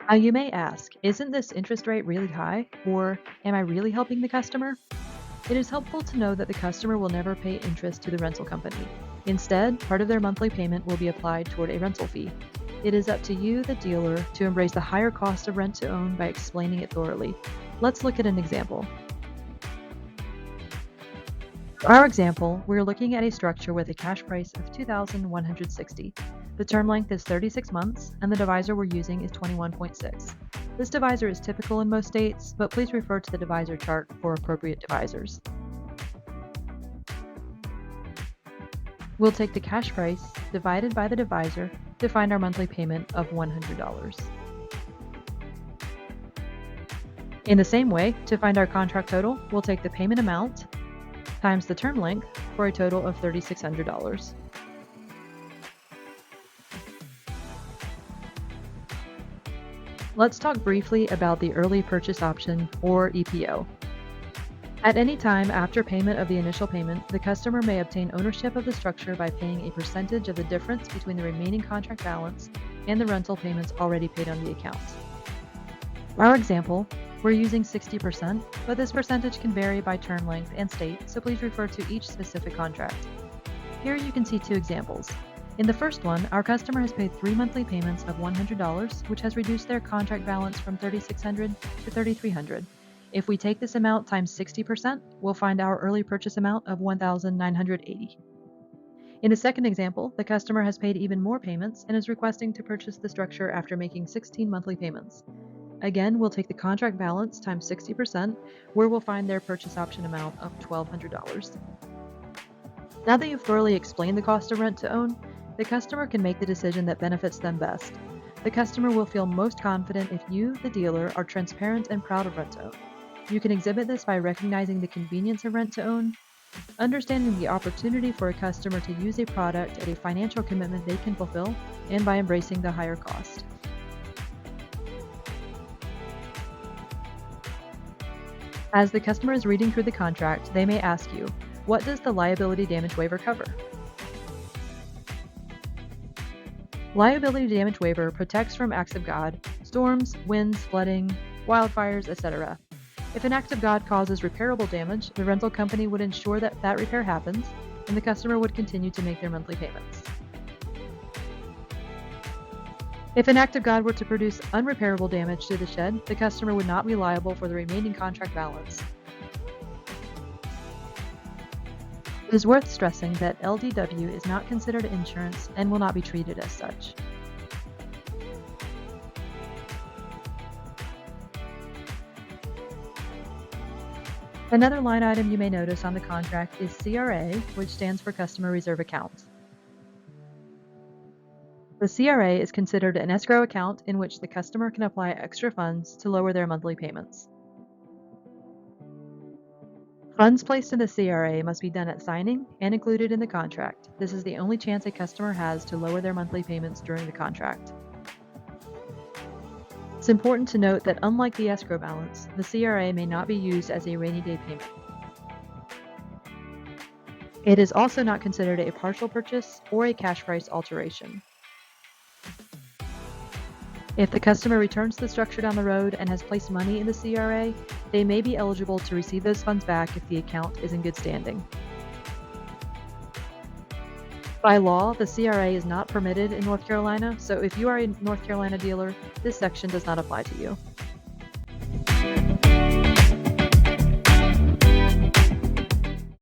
Now you may ask, isn't this interest rate really high? Or am I really helping the customer? It is helpful to know that the customer will never pay interest to the rental company. Instead, part of their monthly payment will be applied toward a rental fee. It is up to you, the dealer, to embrace the higher cost of rent to own by explaining it thoroughly. Let's look at an example. For our example, we're looking at a structure with a cash price of $2,160. The term length is 36 months, and the divisor we're using is 21.6. This divisor is typical in most states, but please refer to the divisor chart for appropriate divisors. We'll take the cash price divided by the divisor to find our monthly payment of $100. In the same way, to find our contract total, we'll take the payment amount times the term length for a total of $3,600. Let's talk briefly about the early purchase option, or EPO. At any time after payment of the initial payment, the customer may obtain ownership of the structure by paying a percentage of the difference between the remaining contract balance and the rental payments already paid on the account. For our example, we're using 60%, but this percentage can vary by term length and state, so please refer to each specific contract. Here you can see two examples. In the first one, our customer has paid 3 monthly payments of $100, which has reduced their contract balance from $3,600 to $3,300. If we take this amount times 60%, we'll find our early purchase amount of $1,980. In the second example, the customer has paid even more payments and is requesting to purchase the structure after making 16 monthly payments. Again, we'll take the contract balance times 60%, where we'll find their purchase option amount of $1,200. Now that you've thoroughly explained the cost of rent to own, the customer can make the decision that benefits them best. The customer will feel most confident if you, the dealer, are transparent and proud of rent to own. You can exhibit this by recognizing the convenience of rent to own, understanding the opportunity for a customer to use a product at a financial commitment they can fulfill, and by embracing the higher cost. As the customer is reading through the contract, they may ask you, what does the liability damage waiver cover? Liability damage waiver protects from acts of God, storms, winds, flooding, wildfires, etc. If an act of God causes repairable damage, the rental company would ensure that that repair happens, and the customer would continue to make their monthly payments. If an act of God were to produce unrepairable damage to the shed, the customer would not be liable for the remaining contract balance. It is worth stressing that LDW is not considered insurance and will not be treated as such. Another line item you may notice on the contract is CRA, which stands for Customer Reserve Account. The CRA is considered an escrow account in which the customer can apply extra funds to lower their monthly payments. Funds placed in the CRA must be done at signing and included in the contract. This is the only chance a customer has to lower their monthly payments during the contract. It's important to note that unlike the escrow balance, the CRA may not be used as a rainy day payment. It is also not considered a partial purchase or a cash price alteration. If the customer returns the structure down the road and has placed money in the CRA, they may be eligible to receive those funds back if the account is in good standing. By law, the CRA is not permitted in North Carolina, so if you are a North Carolina dealer, this section does not apply to you.